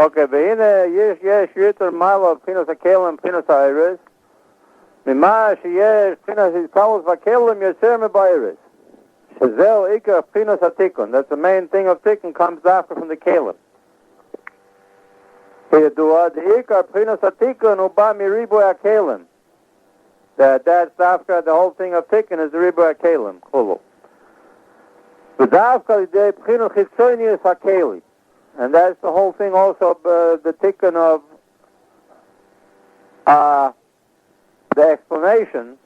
Okay, והנה יש יותר מעלה מבחינת הכלים מבחינת הארץ, ממה שיש מבחינת התקלות והכלים יוצר מבארץ. שזהו עיקר מבחינת התיקון. That's the main thing of tikkun comes after from the kelim. כידוע, עיקר מבחינת התיקון הוא בא מריבוי הכלים. That's after the whole thing of tikkun is the ריבוי הכלים, כולו. ודווקא על ידי מבחינת חיצוניוס הכלי. And that's the whole thing also of the tikkun of the explanation,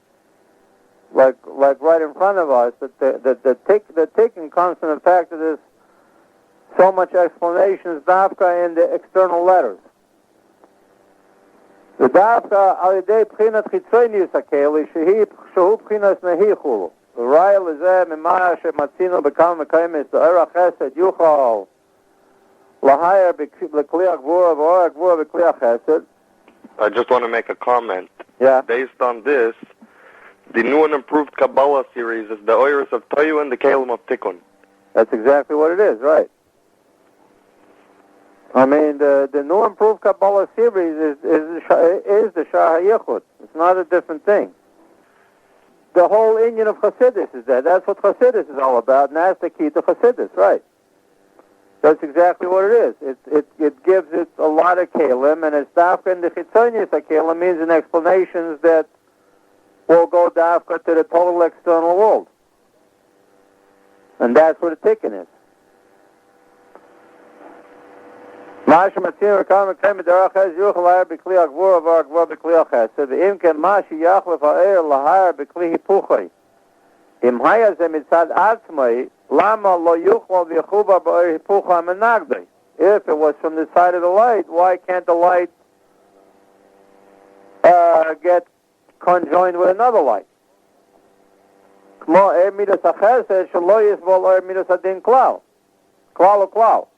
like right in front of us, that the tikkun comes from the fact that there's so much explanations dafka in the external letters. The dafka al yedei b'chinat chitzonius hakeli shehu b'chinas nehichulu. The raya lezeh mimah shematzino b'kam mekaymis the erach chesed yuchal lahayar b'kli agvura v'or agvura b'kli chesed. I just want to make a comment. Yeah. Based on this, the new and improved Kabbalah series is the Oiris of Toyu and the Kalim of Tikkun. That's exactly what it is, right? I mean, the new improved Kabbalah series is the Shaar HaYichud. It's not a different thing. The whole Indian of Chassidus is that. That's what Chassidus is all about, and that's the key to Chassidus, right? That's exactly what it is. It gives it a lot of kelim, and it's dafka in the chitzonius kelim means in explanations that will go dafka to the total external world. And that's what the tikkun is. Masha matzin rekam rekam derach hez yuchal b'kli agvura v'agvura b'kli chesed v'im ken mashi yachlef ha'er lahar b'kli hipuchay im haya ze mitzad atzmai lama lo yuchal v'yechuba b'er hipucha menagdei. If it was from the side of the light, why can't the light get conjoined with another light? Kmo er midas ha'chesed shelo yisbol er midas hadin klal. Klal u'klal.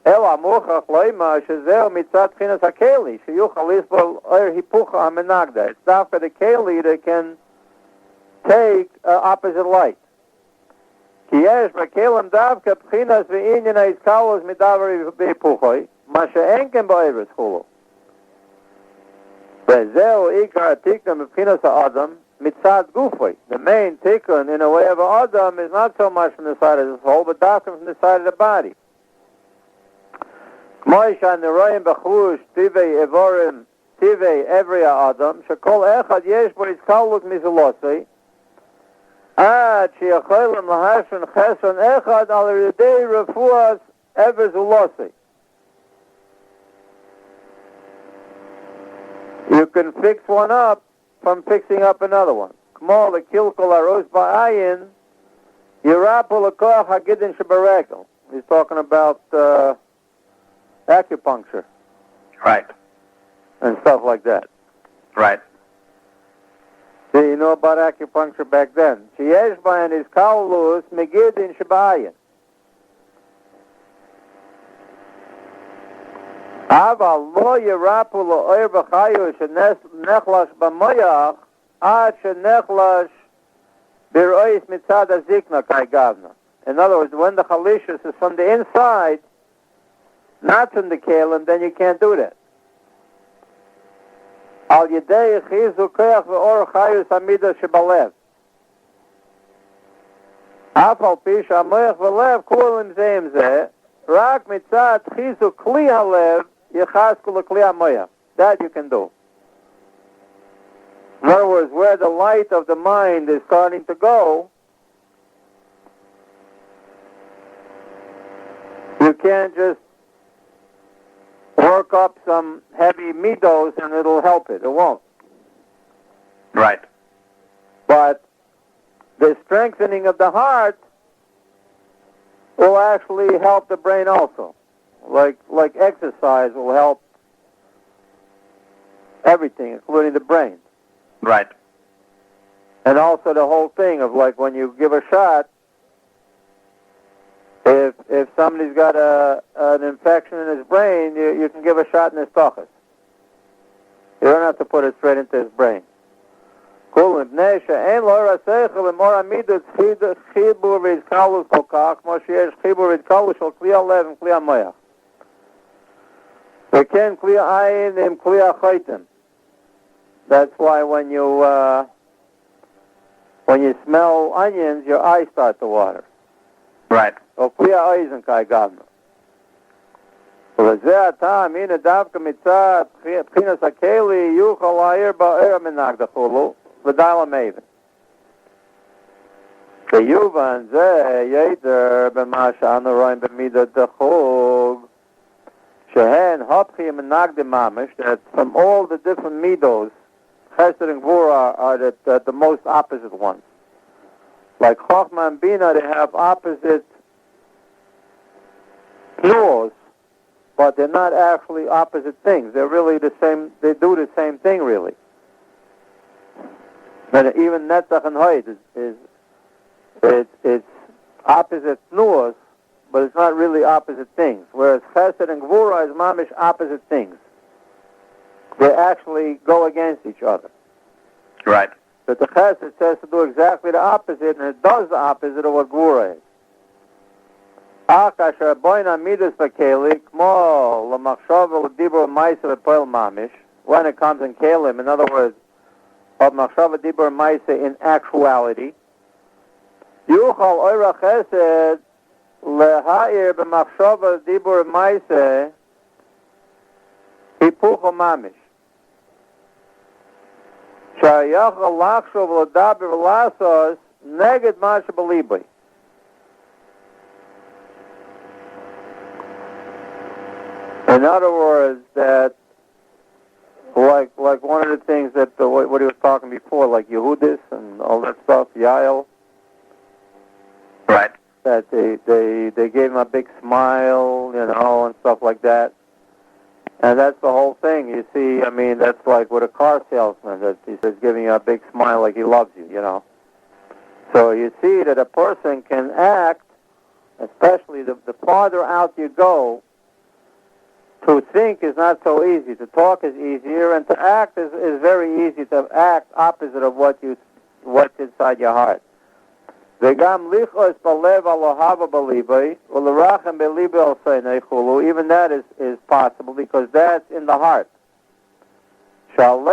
Ela muchach loima shezeh mitzad chinas hakeli sheyuchal yisbol er hipucha hamenagda. It's not for the keli that can take opposite light. Ki yesh b'kelim davka b'chinas v'inyan ha'izkalos midavari b'hipuchoi ma she'en ken ba'eres chulu. V'zeu ikar tikkun b'chinas ha'adam mitzad gufoi. The main tikkun in a way of adam is not so much from the side of the soul, but davka from the side of the body. Moisha neroyim b'chlush tivei evorim tivei every adam shekol echad yesh bo izkalus mizulosei ad sheyacholim lahashon cheson echad al yedei refuas ever zulosei. You can fix one up from fixing up another one. Kmo lekilkol aros ba'ayin yirapul lekoach hagidin shebarekel. He's talking about acupuncture. Right. And stuff like that. Right. See, you know about acupuncture back then. Sheyesh bayan is kaulus megidin shebayin. Ava lo yirapu lo oir b'chayu shenechlash b'moyach ad shenechlash b'rois mitzad azikna kai gavna. In other words, when the chalishus is from the inside, not from the kelim, then you can't do that. Al yedei chizu koach ve'or chayus hamida shebalev. Af al pi shamoyach ve'lev kulim zeim zeh, rak mitzad chizu kli halev yechasku lekli hamoyach. That you can do. In other words, where the light of the mind is starting to go, you can't just work up some heavy midos and it'll help it. It won't. Right. But the strengthening of the heart will actually help the brain also. Like exercise will help everything, including the brain. Right. And also the whole thing of like when you give a shot, if somebody's got an infection in his brain, you can give a shot in his tachas. You don't have to put it straight into his brain. V'ken kli ayin im kli achaytim. That's why when you smell onions, your eyes start to water. Right. O kli ha'oizen kai gavna. וזה הטעם, הנה דווקא מצד בחינת הכלי יוכל להעיר בעיר המנהג דחולו ודאי למאבן. ויובן זה יתר במה שאנו רואים במידת דחוג, שהן הפכים מנהג דממש, that from all the different midos, Chesed and Gvura are the most opposite ones. Like Chochmah and Bina, they have opposite laws, but they're not actually opposite things. They're really the same. They do the same thing, really. And even Netzach and Hoyd it's opposite nuos, but it's not really opposite things. Whereas Chesed and Gvura is mamish opposite things. They actually go against each other. Right. But the Chesed says to do exactly the opposite, and it does the opposite of what Gvura is. When it comes in kelim, in other words, of machshava dibur maisa in actuality, yuchal oira chesed lehair b'machshava dibur maisa hipucho mamish. Shayachal lachshov l'daber v'lasos neged masha b'libay. In other words, that like one of the things that what he was talking before, like Yehudis and all that stuff, Yael. Right. That they gave him a big smile, and stuff like that. And that's the whole thing. You see, I mean, that's like with a car salesman, that he's giving you a big smile like he loves you, So you see that a person can act, especially the farther out you go. To think is not so easy. To talk is easier, and to act is very easy. To act opposite of what's inside your heart. Even that is possible because that's in the heart. In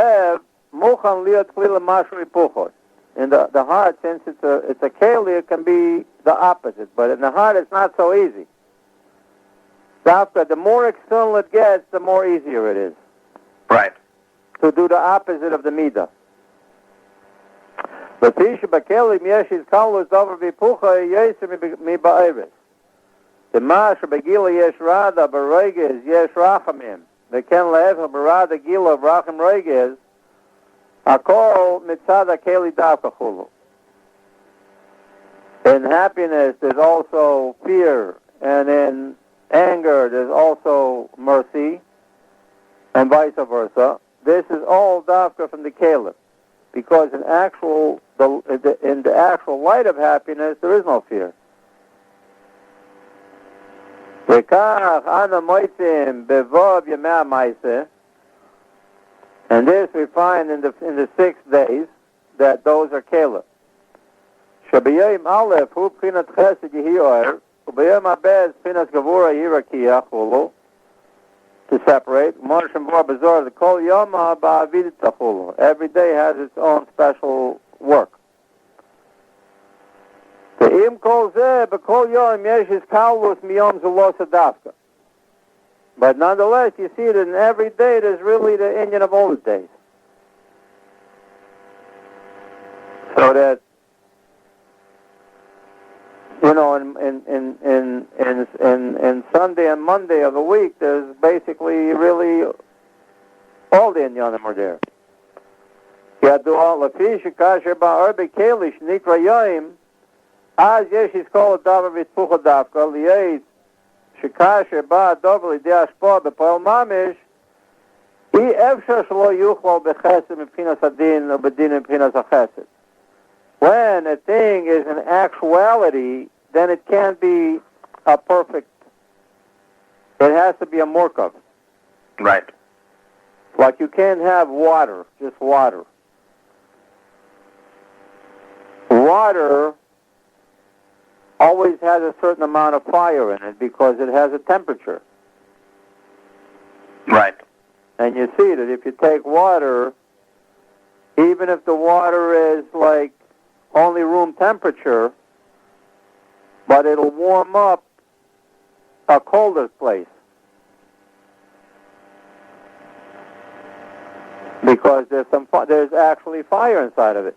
the heart, since it's a keli, it can be the opposite. But in the heart, it's not so easy. The more external it gets, the more easier it is. Right. To do the opposite of the midah. The mash begila yesh rada bereges yesh rachamim. The ken le'ev berada gila of racham reges. Akol mitzad akeli dafachulu. In happiness, there's also fear, and in anger, there's also mercy, and vice versa. This is all dafka from the Caliph, because in the actual light of happiness, there is no fear. And this we find in the 6 days that those are Caliph. Shabiyim Aleph hu prinat chesed yehi to separate. Every day has its own special work. But nonetheless, you see that in every day there's really the Indian of all the days. So that in Sunday and Monday of the week, there's basically really all the Inyanim are there. When a thing is in actuality, then it can't be a perfect. It has to be a murkav. Right. Like you can't have water, just water. Water always has a certain amount of fire in it because it has a temperature. Right. And you see that if you take water, even if the water is like only room temperature, but it'll warm up a colder place. Because there's actually fire inside of it.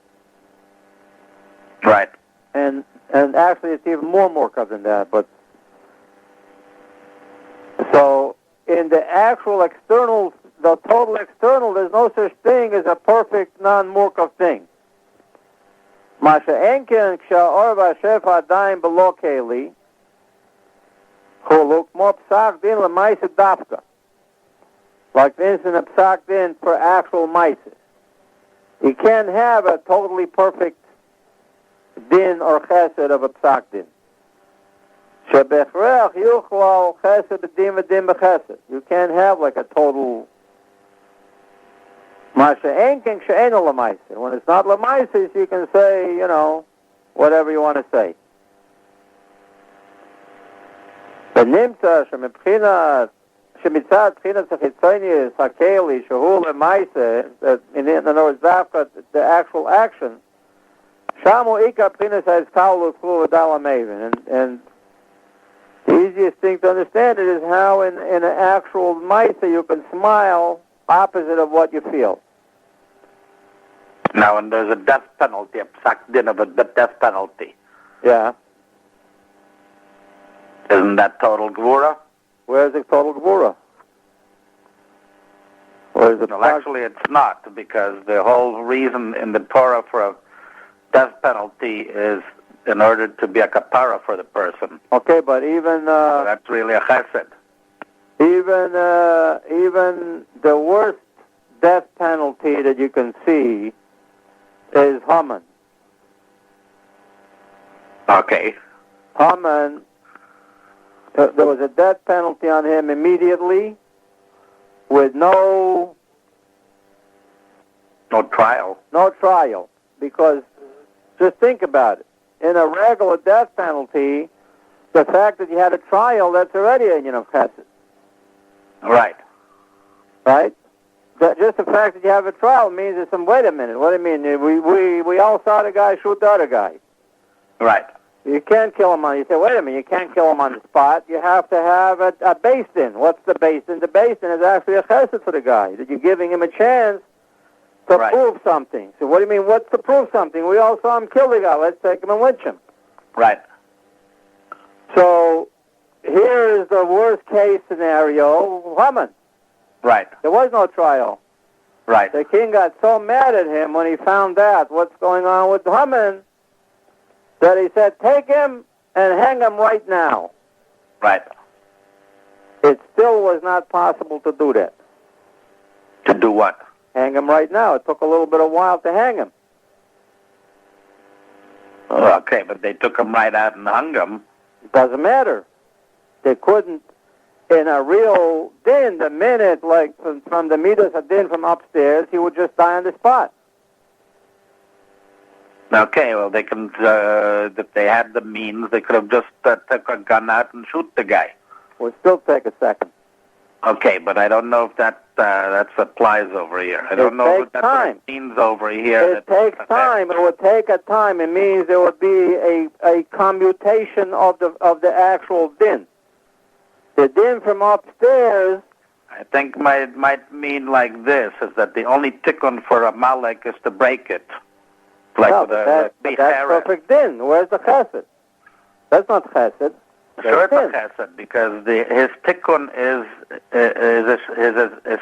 Right. And actually it's even more murkav than that, but so in the actual external, the total external, there's no such thing as a perfect non-murkav thing. Masha enken ksha'or v'ashef adayin below keli chuluk mo psak din l'maisa dafka. Like for instance, a psak din for actual maisa. You can't have a totally perfect din or chesed of a psak din. Shebechrech yuchlal chesed b'din v'din b'chesed. You can't have like a total Masha enken ksha'eno l'maisa. When it's not l'maisa, you can say, whatever you want to say. V'nimtza shemibchinat shemitzad b'chinat tzachitzonis hakeli shehu l'maisa. In other words, the actual action. Shamu ika b'chinat ha'izkalu l'chlu v'dal ha'mevin. And the easiest thing to understand it is how in an actual maisa you can smile opposite of what you feel. Now, when there's a death penalty, a psak din of a death penalty, Yeah. isn't that total gvura? Where's the total gvura? Where's the Well, actually, it's not, because the whole reason in the Torah for a death penalty is in order to be a kapara for the person. Okay, but even So that's really a chesed. even the worst death penalty that you can see is Haman. Okay. Haman, there was a death penalty on him immediately with no trial. No trial, because just think about it. In a regular death penalty, the fact that you had a trial, that's already a of chesed. Right. Right? Just the fact that you have a trial means there's some, wait a minute, what do you mean? We all saw the guy shoot the other guy. Right. You can't kill him you say, wait a minute, you can't kill him on the spot. You have to have a basin. What's the basin? The basin is actually a chesed for the guy, that you're giving him a chance to prove something. So what do you mean, what's to prove something? We all saw him kill the guy. Let's take him and lynch him. Right. So here is the worst case scenario, Haman. Right. There was no trial. Right. The king got so mad at him when he found out what's going on with Haman that he said, take him and hang him right now. Right. It still was not possible to do that. To do what? Hang him right now. It took a little bit of while to hang him. Oh, okay, but they took him right out and hung him. It doesn't matter. They couldn't, in a real din, the minute, like from the midas hadin from upstairs, he would just die on the spot. Okay, well, they can, if they had the means, they could have just took a gun out and shoot the guy. Would still take a second. Okay, but I don't know if that applies over here. I don't know if that's what it means over here. It takes time. It would take a time. It means there would be a commutation of the actual din. The din from upstairs. I think might mean like this: is that the only tikkun for a malek is to break it, like No, the that's perfect din. Where's the chesed? That's not chesed. Sure, it's a chesed, because his tikkun is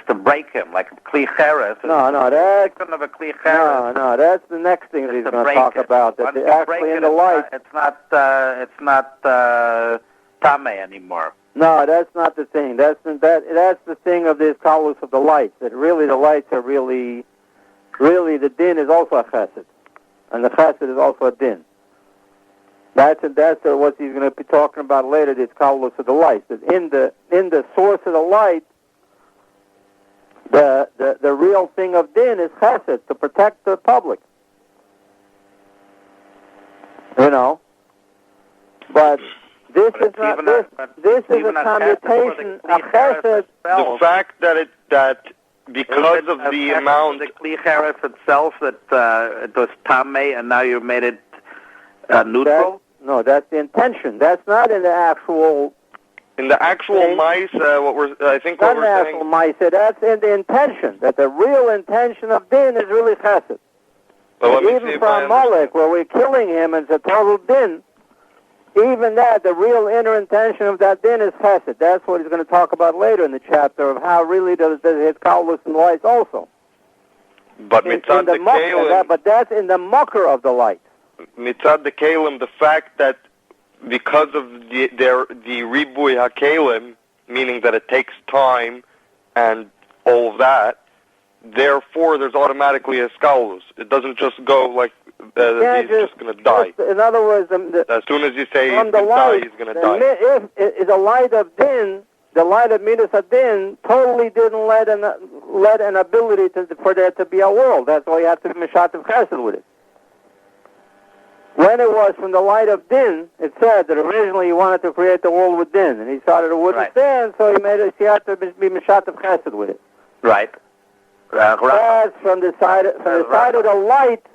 to break him, like a kli cheres. No, that's tikkun of a kli cheres. No, that's the next thing that he's going to talk about. That Once actually in the light. It's not tame anymore. No, that's not the thing. That's the thing of this kalus of the lights. That really the lights are really the din is also a chesed, and the chesed is also a din. That's what he's going to be talking about later. This kalus of the light. That in the source of the light, the real thing of din is chesed, to protect the public. But This But is it's not even this. This is even a a chesed for commutation. the A Kli Cheres chesed. The itself. fact that because of the chesed amount, for the Kli Cheres itself, that it was tamei, and now you made it neutral. No, that's the intention. That's not in the actual. in the actual mice, what we're Not in the actual ma'aseh. That's in the intention. That the real intention of din is really chesed. Well, let me see Even if for I Amalek, where we're killing him, and it's a total din. Even that, the real inner intention of that din is chesed. That's what he's going to talk about later in the chapter of how really does Hitbonenut and lights also. But mitzad the kelim, but that's in the mucker of the light. Mitzad the kelim, the fact that because of the ribui hakelim, meaning that it takes time and all of that, therefore there's automatically a skalus. It doesn't just go like he's just going to die. In other words, as soon as you say from he's the light, he's going to die. If the light of din, the light of midas adin, totally didn't let an ability for there to be a world. That's why you have to be mishatev chesed with it. When it was from the light of din, it said that originally he wanted to create the world with din, and he started a wooden stand, so he made it. He had to be mishatev chesed with it. Right. That's from the side of the light.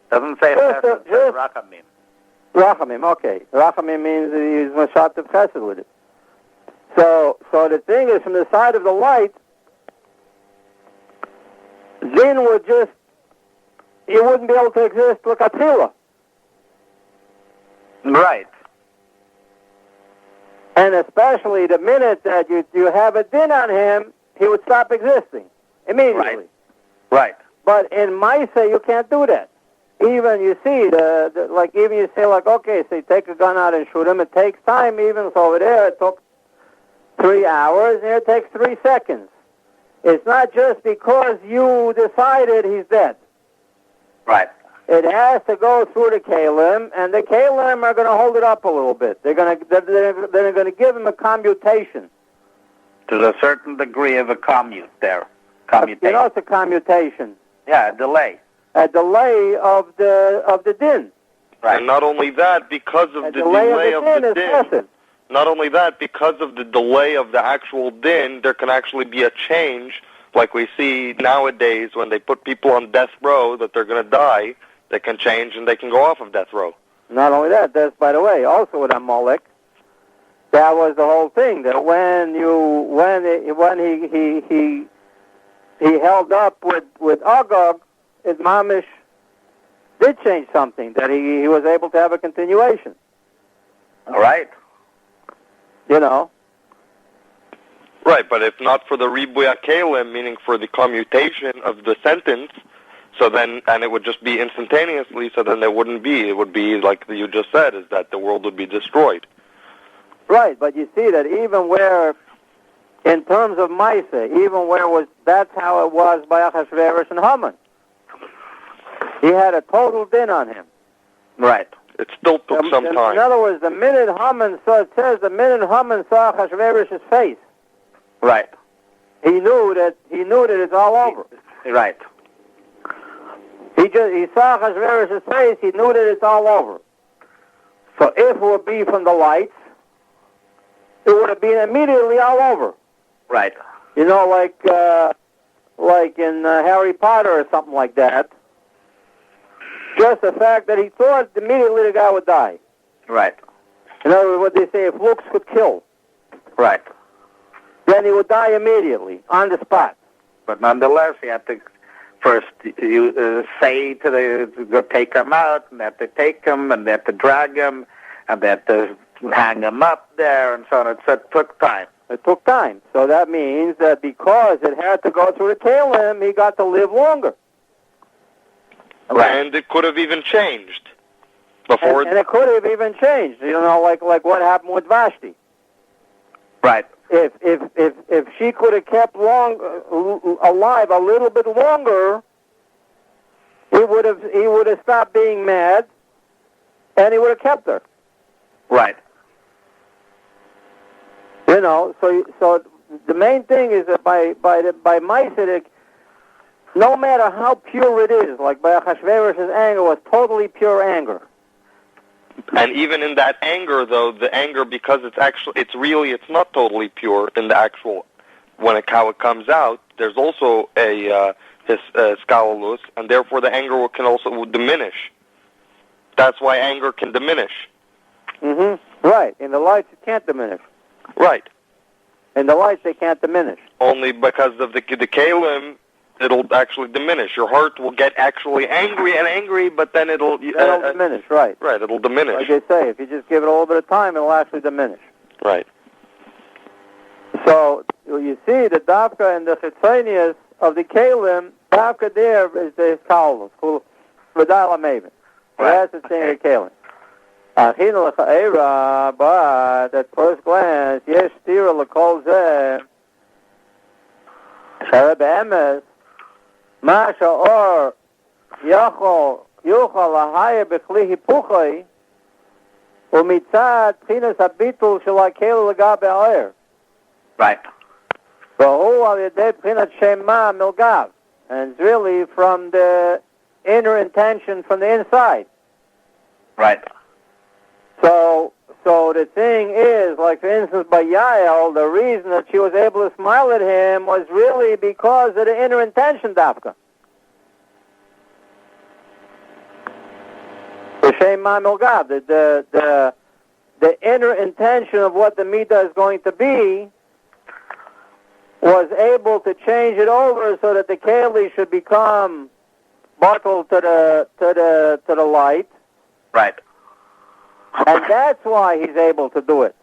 Doesn't say chesed, says rachamim. Rachamim, okay. Rachamim means that he's mishatev chesed with it. So the thing is, from the side of the light, din would just, he wouldn't be able to exist like Atzila. Right. And especially the minute that you have a din on him, he would stop existing immediately. Right. But in Maisa, you can't do that. Even you see, even you say okay, so you take a gun out and shoot him. It takes time. Even so, over there it took 3 hours, and here it takes 3 seconds. It's not just because you decided he's dead. Right. It has to go through the kalim, and the kalim are going to hold it up a little bit. They're going to give him a commutation. To a certain degree of a commutation. You know, it's a commutation. Yeah, a delay. A delay of the din. Right. And not only that, because of the delay of the din. Not only that, because of the delay of the actual din, there can actually be a change, like we see nowadays when they put people on death row that they're going to die. They can change and they can go off of death row. Not only that, that's, by the way, also with Amalek, that was the whole thing. That when he held up with Agag, his mamish did change something. That he was able to have a continuation. All right. You know. Right, but if not for the ribuy hakelim, meaning for the commutation of the sentence. So then, and it would just be instantaneously, so then there wouldn't be. It would be, like you just said, is that the world would be destroyed. Right, but you see that even where, in terms of Maisa, even where that's how it was by Achashverosh and Haman. He had a total din on him. Right. It still took some time. In other words, the minute Haman saw Achashverosh's face. Right. He knew that it's all over. Right. He saw Achashverosh's face, he knew that it's all over. So if it would be from the lights, it would have been immediately all over. Right. You know, like in Harry Potter or something like that. Just the fact that he thought immediately the guy would die. Right. In other words, what they say, if looks could kill. Right. Then he would die immediately, on the spot. But nonetheless, he had to first say to the take him out, and they have to take him, and they have to drag him, and they have to hang him up there, and so on. It took time. It took time. So that means that because it had to go through the kalim, he got to live longer. Right. And it could have even changed before. And it could have even changed. You know, like what happened with Vashti. Right. If she could have kept alive a little bit longer, he would have stopped being mad, and he would have kept her. Right. You know, so the main thing is that by Maisidik, no matter how pure it is, like by Achashverosh's anger was totally pure anger. And even in that anger, though, the anger, because it's not totally pure in the actual, how it comes out, there's also a skalolus, and therefore the anger can also diminish. That's why anger can diminish. Mm-hmm. Right. In the lights, it can't diminish. Right. In the lights, they can't diminish. Only because of the kalim, it'll actually diminish. Your heart will get actually angry, but then it'll diminish, right. Right, it'll diminish. Like they say, if you just give it a little bit of time, it'll actually diminish. Right. So, you see the dafka and the chitzonius of the kalim, dafka there is the kaulus, v'dala maven. That's the thing of kalim. Achinu l'cha'era, but at first glance, yesh tira l'kol zeh, shara be'emes, ma sha'or yuchal lahaya b'chli hipuchai, u'mitzad tchinas habitul shel ha'kel l'gab ha'er. Right. V'hu al yedei tchinas shema milgav. And it's really from the inner intention from the inside. Right. So the thing is, like for instance by Yael, the reason that she was able to smile at him was really because of the inner intention, dafka. The Shem Ma'amilgav, the inner intention of what the midah is going to be, was able to change it over so that the keli should become bottled to the light. Right. And that's why he's able to do it.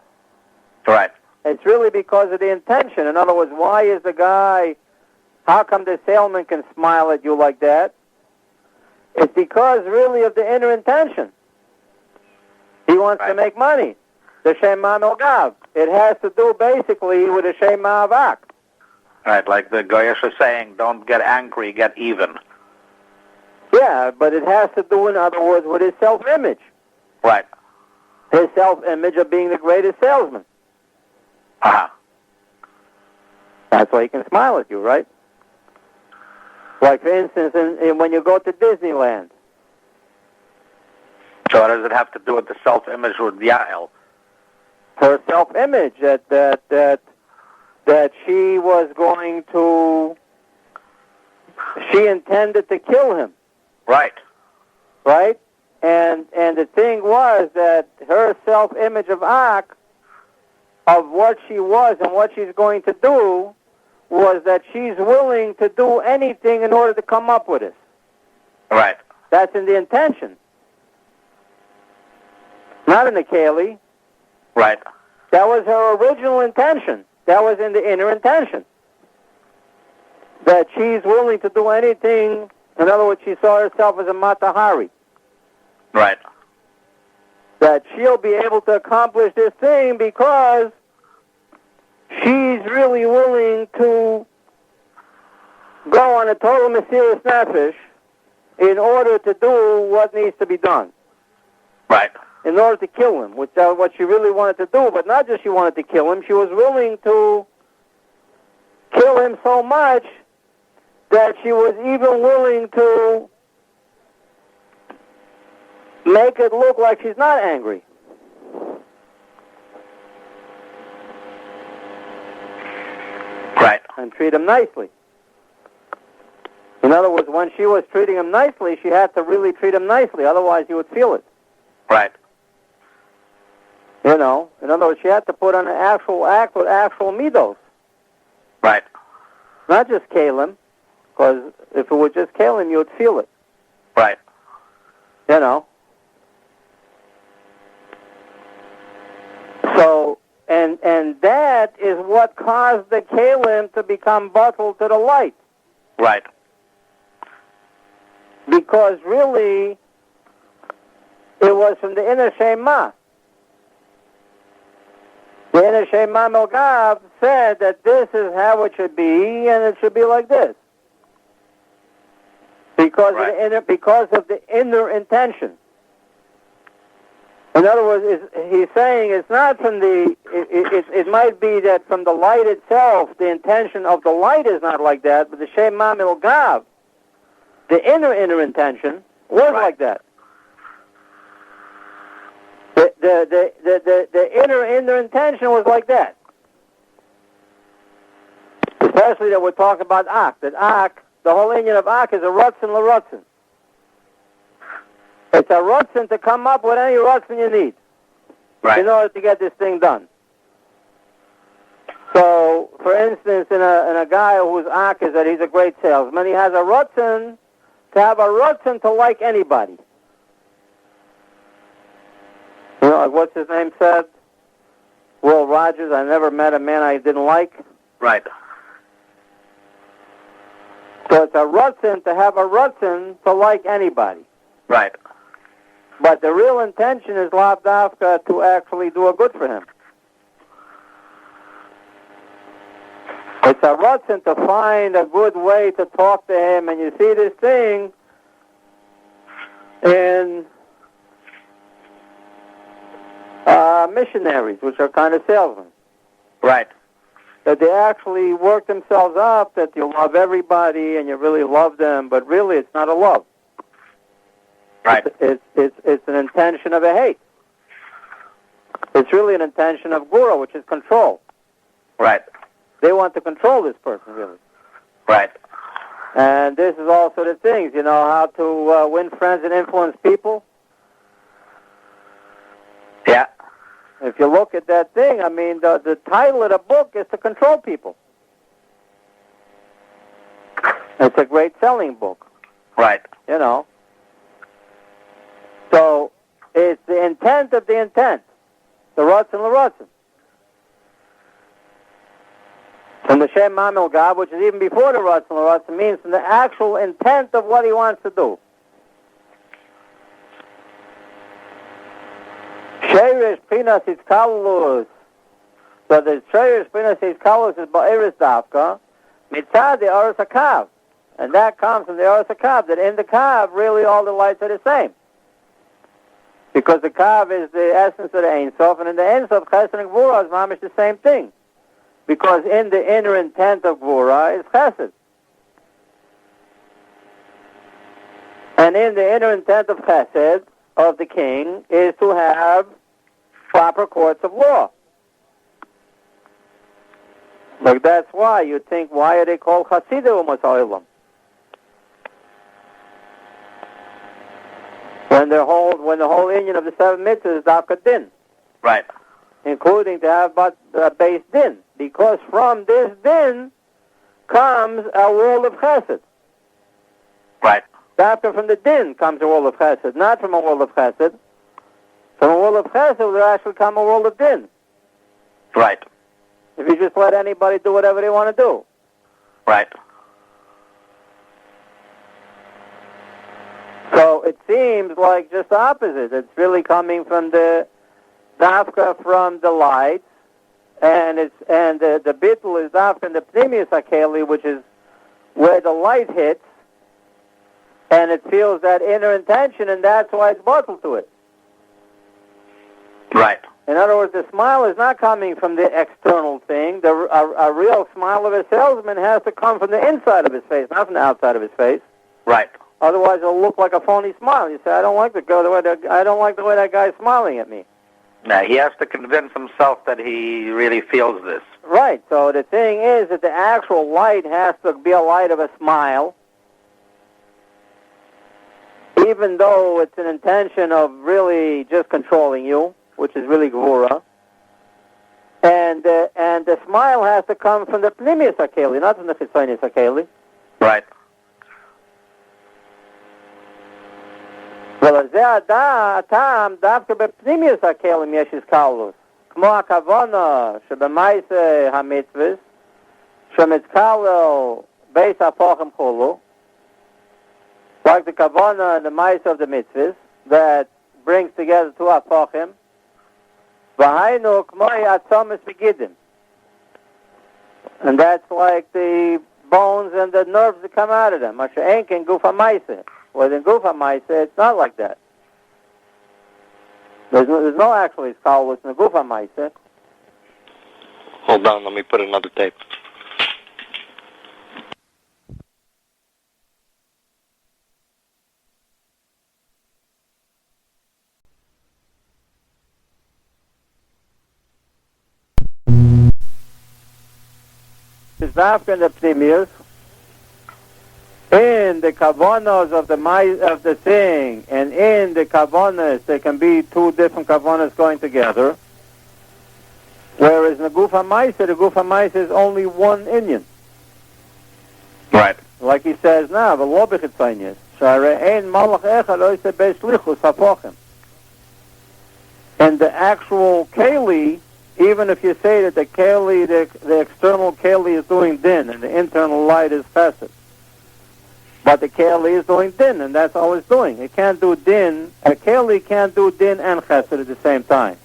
Right. It's really because of the intention. In other words, why is the guy, how come the salesman can smile at you like that? It's because really of the inner intention. He wants to make money. The Shem Ma'amilgav. It has to do basically with the Shem Ma'avak. Right, like the Goyesh is saying, don't get angry, get even. Yeah, but it has to do, in other words, with his self-image. Right. His self-image of being the greatest salesman. Uh-huh. That's why he can smile at you, right? Like, for instance, when you go to Disneyland. So what does it have to do with the self-image with Yael? Her self-image, that she was going to... She intended to kill him. Right. Right? And the thing was that her self-image of Ak, of what she was and what she's going to do, was that she's willing to do anything in order to come up with it. Right. That's in the intention. Not in the Keli. Right. That was her original intention. That was in the inner intention. That she's willing to do anything. In other words, she saw herself as a matahari. Right. That she'll be able to accomplish this thing because she's really willing to go on a total Mesiras Nefesh in order to do what needs to be done. Right. In order to kill him, which is what she really wanted to do. But not just she wanted to kill him, she was willing to kill him so much that she was even willing to make it look like she's not angry. Right. And treat him nicely. In other words, when she was treating him nicely, she had to really treat him nicely, otherwise you would feel it. Right. You know, in other words, she had to put on an actual act with actual midos. Right. Not just kalim, because if it were just kalim, you would feel it. Right. You know. So, and that is what caused the kalim to become bottled to the light. Right. Because really, it was from the inner Shema. The inner Shema Milgav said that this is how it should be, and it should be like this. Because of the inner intention. In other words, he's saying it's not from the. It might be that from the light itself, the intention of the light is not like that, but the Shema Milgav, the inner intention, was like that. The inner intention was like that. Especially that we're talking about Ak. That Ak, the whole union of Ak is a Rutzen l'Rutzen. It's a Rutzen to come up with any Rutzen you need. Right. In order to get this thing done. So, for instance, in a guy whose Ak is that he's a great salesman, he has a Rutzen to have a Rutzen to like anybody. You know, like what's his name said? Will Rogers, I never met a man I didn't like. Right. So it's a Rutzen to have a Rutzen to like anybody. Right. But the real intention is lav dafka to actually do a good for him. It's a Rutzen to find a good way to talk to him, and you see this thing in missionaries, which are kind of salesmen. Right. That they actually work themselves up, that you love everybody and you really love them, but really it's not a love. Right. It's an intention of a hate. It's really an intention of gura, which is control. Right. They want to control this person, really. Right. And this is also the things, you know, how to win friends and influence people. Yeah. If you look at that thing, I mean, the title of the book is to control people. It's a great selling book. Right. You know. So, it's the intent of the intent. The Rutzen l'Rutzen. From the Shem Mamil God, which is even before the Rutzen l'Rutzen, means from the actual intent of what he wants to do. Sheirish Pinas Hitzkalus. So the Sheirish Pinas Hitzkalus is Ba'iris Dafka, Mitzad the Oros HaKav. And that comes from the Oros HaKav, that in the Kav, really all the lights are the same. Because the Kav is the essence of the Ein Sof, and in the Ein Sof, Chesed and Gvura is mamish the same thing. Because in the inner intent of Gvura is Chesed. And in the inner intent of Chesed, of the king, is to have proper courts of law. Like that's why you think, why are they called Chassidim U'Masa'ilam? When the whole union of the seven mitzvahs is Dafka Din. Right. Including to have base Din. Because from this Din comes a world of Chesed. Right. Dafka from the Din comes a world of Chesed, not from a world of Chesed. From a world of Chesed will actually come a world of Din. Right. If you just let anybody do whatever they want to do. Right. So it seems like just the opposite. It's really coming from the Dafka from the light, and the bittul is Dafka in the Pnimius Akeli, which is where the light hits, and it feels that inner intention, and that's why it's bottled to it. Right. In other words, the smile is not coming from the external thing. A real smile of a salesman has to come from the inside of his face, not from the outside of his face. Right. Otherwise, it'll look like a phony smile. You say, I don't like the way that guy's smiling at me. Now, he has to convince himself that he really feels this. Right. So the thing is that the actual light has to be a light of a smile, even though it's an intention of really just controlling you, which is really Gvura. And the smile has to come from the Pnimius Akeli, not from the Chitzonius Akeli. Right. ולזה הטעם דווקא בפנימיוס הכלים יש איסקלוס. כמו הכוונה שבמעשה המצווס, שמתקלל בייס הפוכם כולו, like the kavana and the mice of the mitzvahs that brings together two apochim. V'hainu k'moi atzomis begidim. And that's like the bones and the nerves that come out of them. Masha enkin gufa maise. Well, in gufa maise, it's not like that. There's no actually scholars in the gufa maise. Hold on, let me put another tape. Is dafka in the pnimius, in the kavanos of the thing, and in the kavanos, there can be two different kavanos going together. Whereas in the guf ha'maisa is only one inyan. Right. Like he says now, the lo b'chitzonius, sh'arei ein malach echad lo yiseh be'shlichus hafochim. And the actual keli, even if you say that the keli, the external keli is doing din, and the internal light is chesed, but the keli is doing din, and that's all it's doing. It can't do din. A keli can't do din and chesed at the same time.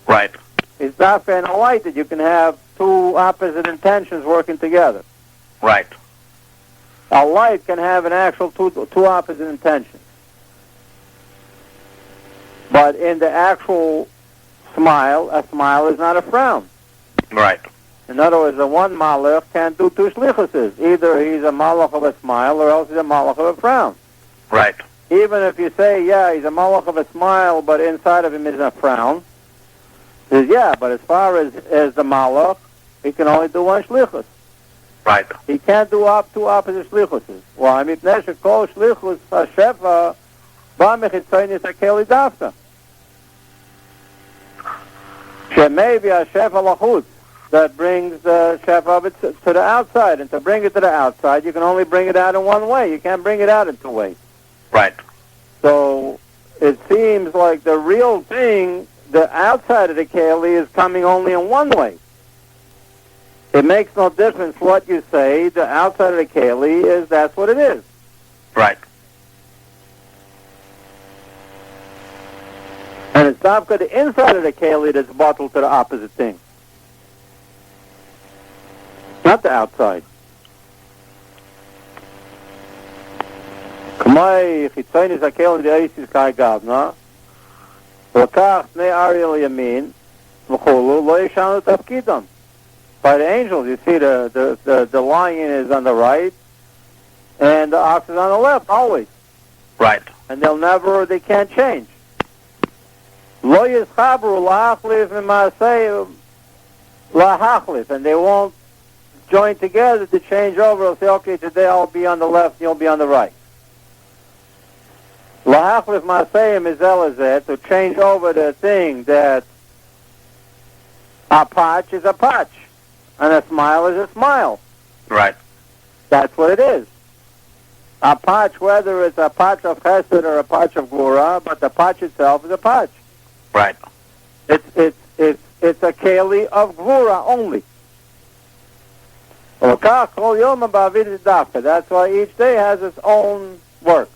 Right. It's dafka and a light that you can have two opposite intentions working together. Right. A light can have an actual two opposite intentions. But in the actual smile, a smile is not a frown. Right. In other words, the one malach can't do two shlichuses. Either he's a malach of a smile or else he's a malach of a frown. Right. Even if you say, yeah, he's a malach of a smile, but inside of him is a frown, says, yeah, but as far as the malach, he can only do one shlichus. Right. He can't do two opposite shlichuses. Why? Mipnei shekol shlichus hashefa ba mechitzonius hakeli dafka. Shemaybe hashefa lachutz, that brings the shefa of it to the outside. And to bring it to the outside, you can only bring it out in one way. You can't bring it out in two ways. Right. So it seems like the real thing, the outside of the keli, is coming only in one way. It makes no difference what you say. The outside of the keli is, that's what it is. Right. And it's not the inside of the keli that's bottled to the opposite thing. Not the outside. Kamai chitzonius hakeli de'esis kai gavna, v'kach pnei ariel yamin, v'chulu lo yishanu tafkidam. By the angels, you see the lion is on the right, and the ox is on the left, always. Right. And they can't change. Lo yischabru la'achlif v'masei la'achlif, and they won't join together to change over. They'll say, okay, today I'll be on the left, and you'll be on the right. La'achlif maseyim is elazet, to change over the thing that a patch is a patch. And a smile is a smile. Right. That's what it is. A patch, whether it's a patch of chesed or a patch of gvura, but the patch itself is a patch. Right. It's a keli of gvura only. That's why each day has its own work.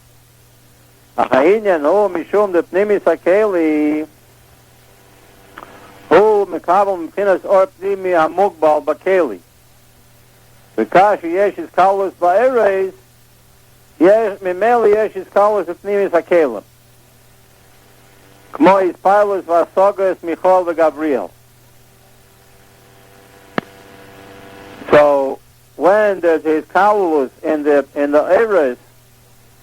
הוא מקבל מבחינת אור פנימי המוגבל בכלי. וכאשר יש איסקלוס בארז, ממילא יש איסקלוס בפנימיס הכלים. כמו איספיילוס והסוגס מיכול וגבריאל. So, when there's iskallus in the eres,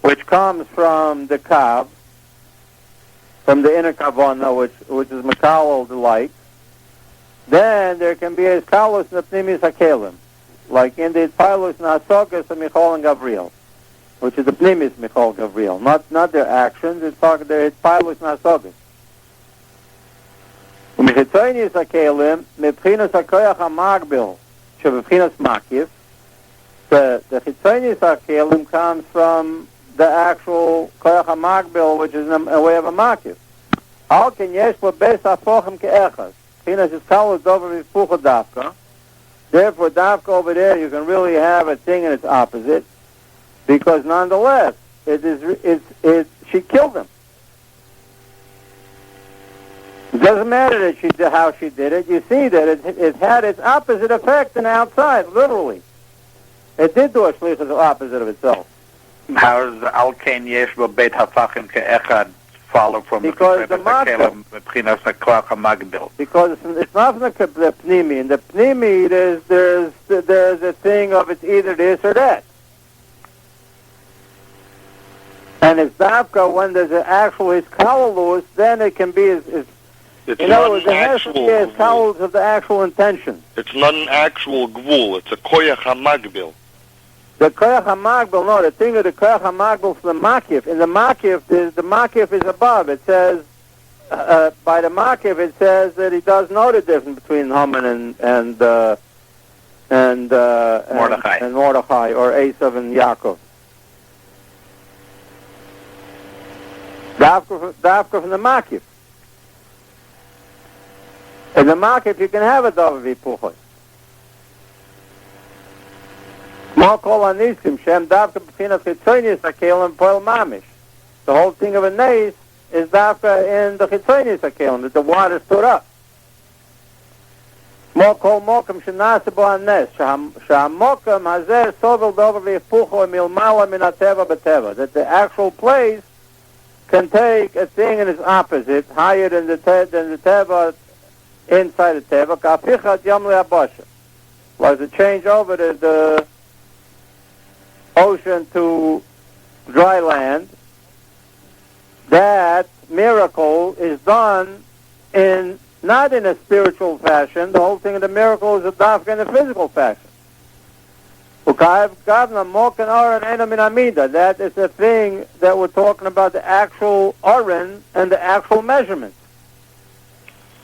which comes from the kav, from the inner kavana, which is Makal, the light, then there can be a skalus in the pnimis hakelim, like in the pilus nasokas of Michal and Gabriel, which is the pnimis Michal Gabriel, not their actions. It's talking their pilus nasokas. U'mechitzonis hakelim mebchinas hakoyach hamagbil shebebchinas makif. The chitzonis hakelim comes from the actual koyach hamagbil, which is in a way of a makif. Al ken yesh bo beis hafochem ke'echas. Chinas is kalos over v'fucha dafka. Therefore, dafka over there, you can really have a thing in its opposite, because nonetheless, she killed him. It doesn't matter that how she did it. You see that it had its opposite effect in the outside, literally. It did do a shlichus opposite of itself. How does Al Kain Yesh Beit Hafachim Ke'echad follow from because the Magbil. Because it's not from the Pnimi. In the Pnimi, there's a thing of it's either this or that. And it's Dafka, when there's an actual Iskalalus, then it can be It's In not other words, an it has to actual be as gvul. towels of the actual intention. It's not an actual gvul. It's a koyach hamagbil. The koyach hamagbil, no, the thing of the koyach hamagbil for the makif. In the makif, the makif is above. It says, by the makif, it says that he does know the difference between Haman and Mordechai. and Mordechai, or Esav and Yaakov. Dafka from the makif. In the makif, you can have a davar vipuchos. More kol anisim shem dafka b'chinas chitzonius hakelim poel mamish. The whole thing of a nace is dafka in the chitzonius hakelim, that the water stood up. More kol mokum shenase bo hanes shahamokam hazeh sovel davar vipucho milmala min hateva b'teva. That the actual place can take a thing in its opposite, higher than the teva, inside the teva. Ka'apichat yom le'abasha. Was to change over the ocean to dry land. That miracle is done not in a spiritual fashion. The whole thing of the miracle is a dafka in a physical fashion. That is the thing that we're talking about, the actual oren and the actual measurements.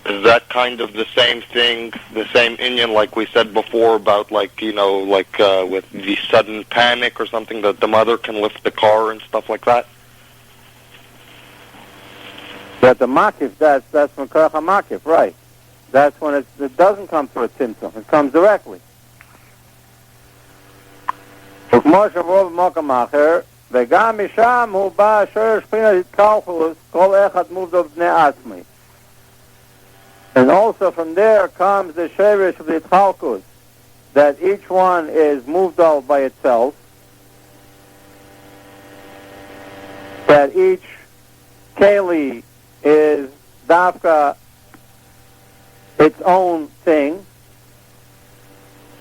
Is that kind of the same thing, the same inyan like we said before about with the sudden panic or something, that the mother can lift the car and stuff like that? That the makif, that's from koyach makif, right? That's when it doesn't come through a symptom. It comes directly. וכמו שרוב במקום אחר, וגם משם הוא בא אשר שכינת התקלקלוס, כל אחד מובדל בני עצמי. And also from there comes the sherish of the itchalkus, that each one is moved out by itself, that each keli is dafka its own thing.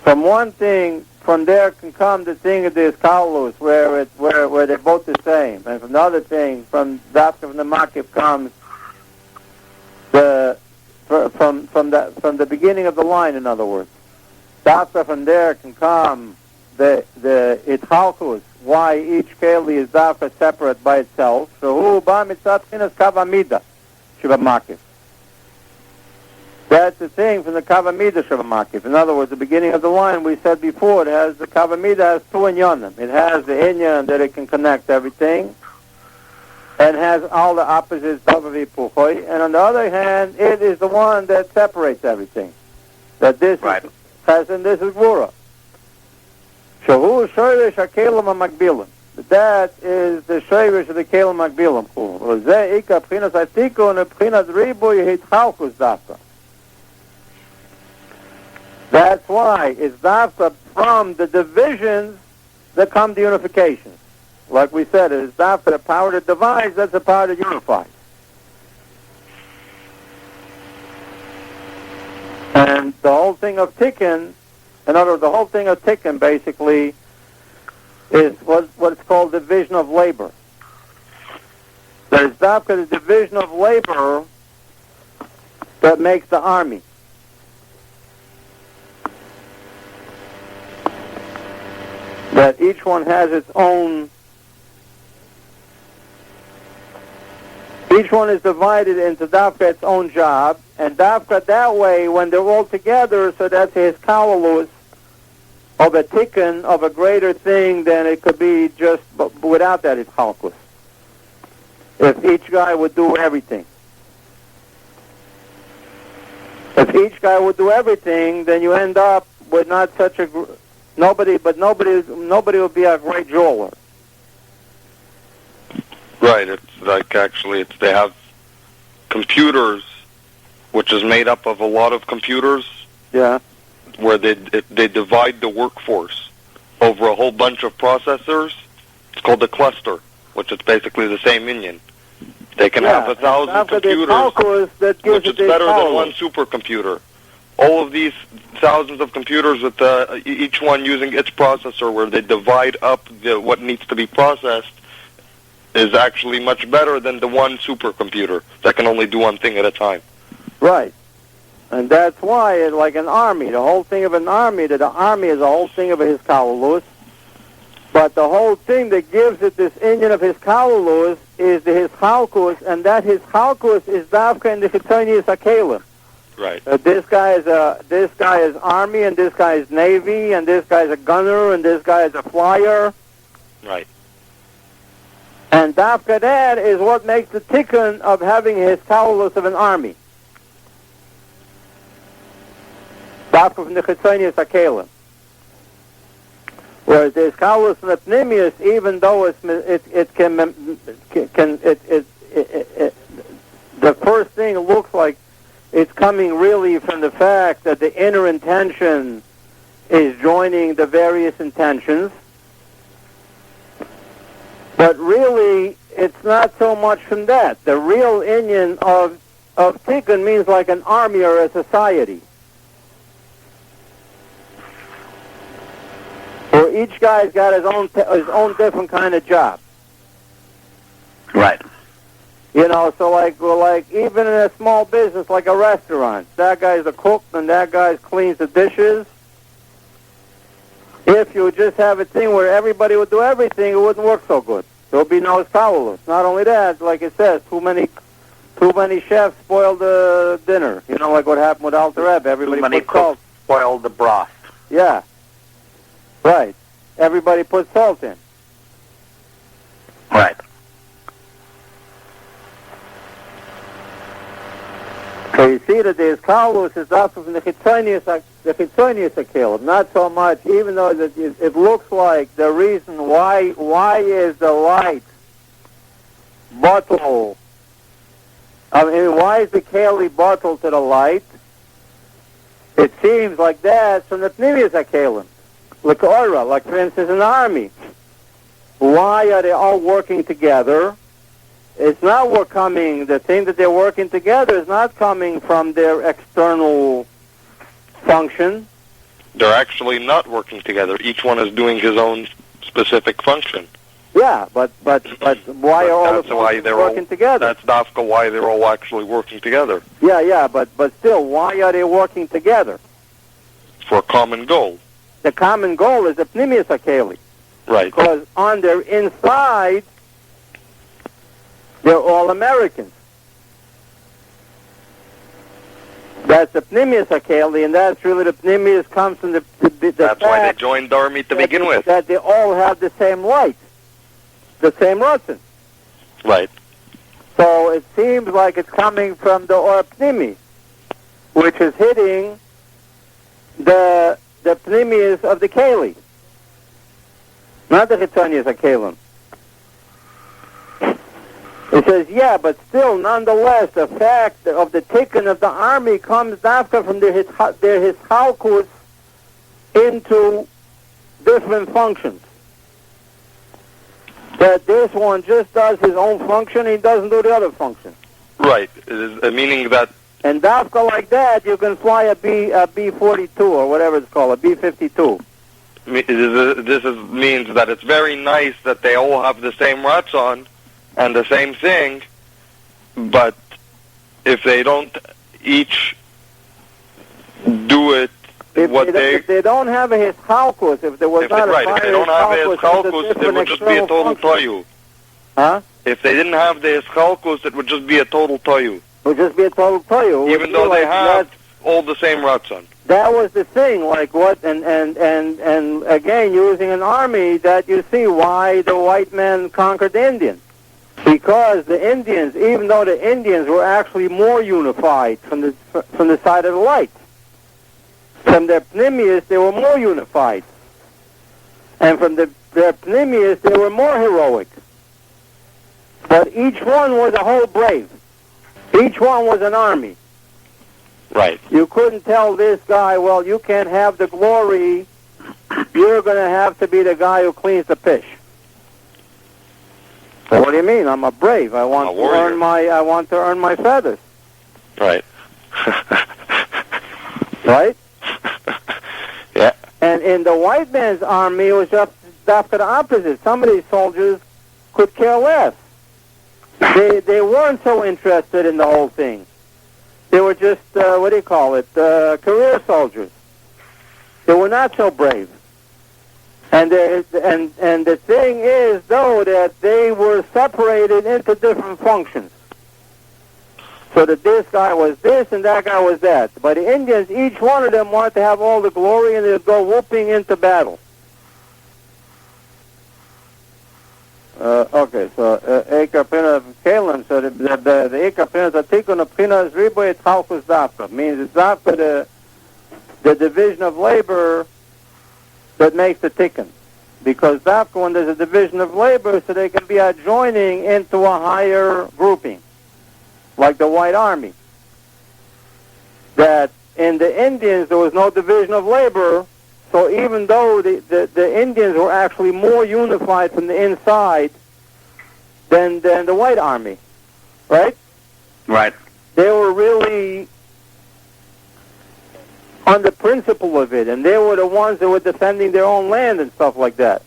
From one thing, from there can come the thing of the iskalus, where they're both the same. And from the other thing, from dafka from the makif comes from the beginning of the line, in other words. Dafka from there can come the itchalkus, why each keli is dafka separate by itself. So hu ba mitzat chinas kavamida shiva makif. That's the thing from the kavamida shiva makif. In other words, the beginning of the line, we said before, the kavamida has two inyanim. It has the inyan that it can connect everything, and has all the opposites of vipuchoi. And on the other hand, it is the one that separates everything. That this right. is chesed and this is gvura. Shahu shoyrish hakelim hamakbilim. That is the shoyrish of the kelim makbilim. Zeh ika b'chinas atikun and b'chinas ribuy hitchalkus dafka. That's why it's dafka from the divisions that come to unification. Like we said, it is dafka the power that divides, that's the power that unifies. And the whole thing of tikkun, the whole thing of tikkun basically is what's called division of labor. There's dafka the division of labor that makes the army. That each one has its own. Each one is divided into dafka its own job, and dafka that way, when they're all together, so that's his kalalus of a tikkun of a greater thing than it could be just without that itchalkus. If each guy would do everything. If each guy would do everything, then you end up with not such a nobody will be a great jeweler. Right. It's like they have computers, which is made up of a lot of computers. Yeah. Where they divide the workforce over a whole bunch of processors. It's called a cluster, which is basically the same inyan. They can have 1,000 computers, which is better than one supercomputer. All of these thousands of computers with each one using its processor, where they divide up what needs to be processed, is actually much better than the one supercomputer that can only do one thing at a time. Right. And that's why it's like an army. The whole thing of an army, that the army is the whole thing of his Hiskalulus. But the whole thing that gives it this Indian of his Hiskalulus is the Hischalkus, and that Hischalkus is Davka in the Chitzonius HaKelim. Right. This guy is army, and this guy is navy, and this guy is a gunner, and this guy is a flyer. Right. And Davka that is what makes the tikkun of having his Hiskalulus of an army. Davka from the Chitzonius HaKelim. Whereas the Hiskalulus and the Pnimius, even though the first thing looks like it's coming really from the fact that the inner intention is joining the various intentions, but really it's not so much from that. The real inyan of tikkun means like an army or a society, where each guy's got his own different kind of job. Right. You know, so like even in a small business like a restaurant, that guy's the cook and that guy cleans the dishes. If you would just have a thing where everybody would do everything, it wouldn't work so good. There would be no Hiskalulus. Not only that, like it says, too many chefs spoil the dinner. You know, like what happened with Alter Rebbe. Everybody Too many put salt. cooks spoiled the broth. Yeah. Right. Everybody put salt in. Right. So you see that the Hiskalulus is up from the Chitzonius HaKelim. Not so much, even though it looks like the reason why is the light bottle. I mean, why is the Keli bottle to the light? It seems like that's from the Pnimius HaKelim. Like Ora, like for instance in the army. Why are they all working together? It's not the thing that they're working together is not coming from their external function. They're actually not working together. Each one is doing his own specific function. Yeah, but why are all of them working together? That's Dafka why they're all actually working together. Yeah, but still, why are they working together? For a common goal. The common goal is the Pnimius HaKeli. Right. Because on their inside, they're all Americans. That's the Pnimius HaKeli, and that's really the Pnimius comes from the that's why they joined the army to begin with. That they all have the same light, the same Ratzon. Right. So it seems like it's coming from the Or Pnimi, which is hitting the Pnimius of the Keli, not the Chitzonius HaKelim. It says, yeah, but still, nonetheless, the fact of the tikkun of the army comes after from their Hischalkus into different functions. That this one just does his own function, he doesn't do the other function. Right, meaning that... And Dafka like that, you can fly a B-42 or whatever it's called, a B-52. This means that it's very nice that they all have the same Ratzon and the same thing, but if they don't each do it if they don't have a Hischalkus, if there was not a fire if they don't have a Hischalkus, it would just be a total Toyu. Huh? If they didn't have the Hischalkus, it would just be a total Toyu. It would just be a total Toyu. Even though they have all the same Ratzon. That was the thing, like what, and again, using an army, that you see why the white men conquered the Indians. Because the Indians, even though the Indians were actually more unified from the side of the light, from their Pnimius, they were more unified. And from their Pnimius, they were more heroic. But each one was a whole brave. Each one was an army. Right. You couldn't tell this guy, well, you can't have the glory. You're going to have to be the guy who cleans the fish. So what do you mean? I'm a brave. I want to earn my feathers. Right. Right? Yeah. And in the white man's army, it was just the opposite. Some of these soldiers could care less. They weren't so interested in the whole thing. They were just, career soldiers. They were not so brave. And the thing is, though, that they were separated into different functions. So that this guy was this and that guy was that. But the Indians, each one of them wanted to have all the glory and they'd go whooping into battle. Okay, so Eker Pina Kalim, so the Eker Pina Tatikun of Pina is Riboy Talkus Dafka. Means it's Dafka the division of labor that makes the tikkun. Because Dafka, when there's a division of labor, so they can be adjoining into a higher grouping, like the White Army. That in the Indians there was no division of labor, so even though the Indians were actually more unified from the inside than the White Army, right? Right. They were really on the principle of it, and they were the ones that were defending their own land and stuff like that.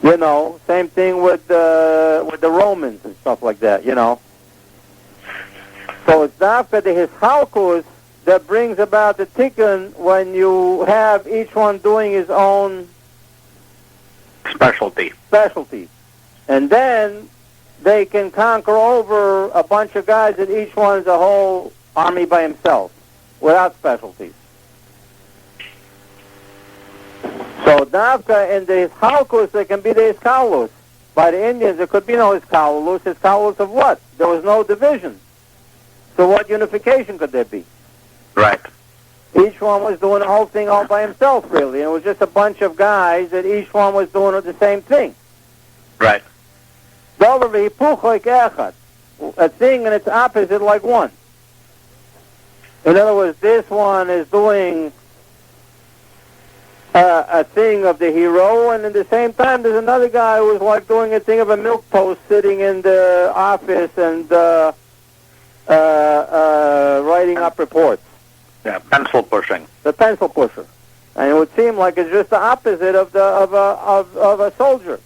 You know, same thing with the Romans and stuff like that, you know. So it's Dafka the Hishalkus that brings about the tikkun when you have each one doing his own specialty. And then they can conquer over a bunch of guys that each one is a whole army by himself, without specialties. So Dafka in the Hishalkus, there can be the Hiskalus. By the Indians, there could be no Hiskalus. Hiskalus of what? There was no division. So what unification could there be? Right. Each one was doing the whole thing all by himself, really. And it was just a bunch of guys that each one was doing the same thing. Right. A thing and its opposite like one. In other words, this one is doing a thing of the hero, and at the same time there's another guy who's like doing a thing of a milk post sitting in the office and writing up reports. Yeah, pencil pushing. The pencil pusher. And it would seem like it's just the opposite of a soldier.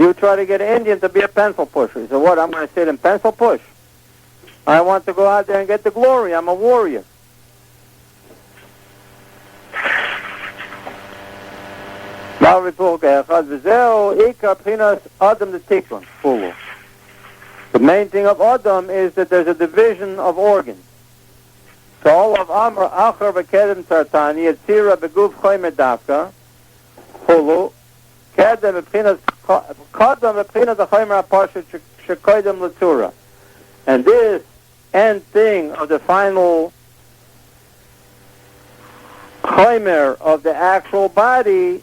You try to get an Indian to be a pencil pusher. He said, what, I'm going to sit and pencil push? I want to go out there and get the glory. I'm a warrior. The main thing of Adam is that there's a division of organs. So all of Amr, Achar, V'kedem, Tartani, Yetzira, Beguf, Choyme, Dafka, Hulu, Kedem, V'pchinas, Kodem, V'pchinas, the Choymer, Aparsha, Shekoidem, L'tura. And this end thing of the final Choymer of the actual body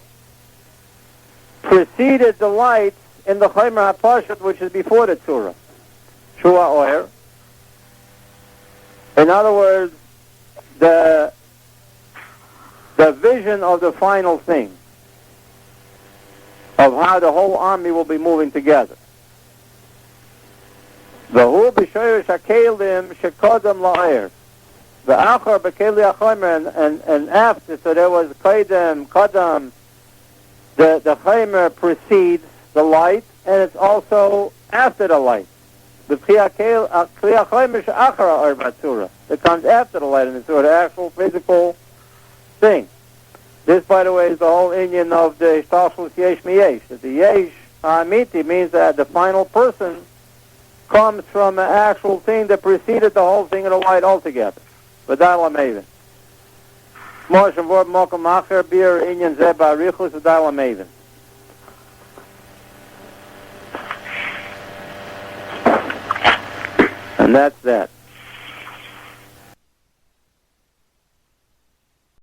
preceded the lights in the Choymer HaPashat, which is before the Tura. Shua Oyer. In other words, the vision of the final thing, of how the whole army will be moving together. V'hu b'shoyer shakelim shekodem la'er. V'achar b'keli ha'chomer, and after, so there was kodem, the chomer precedes the light, and it's also after the light. It comes after the light, and it's the actual physical thing. This, by the way, is the whole Indian of the Hishtalshelut Yesh Miyesh. The Yesh Ha'amiti means that the final person comes from an actual thing that preceded the whole thing of the light altogether. V'dai l'maven. Shmo shavor mokum acher bir Indian zeh ba'arichus v'dai l'maven. And that's that.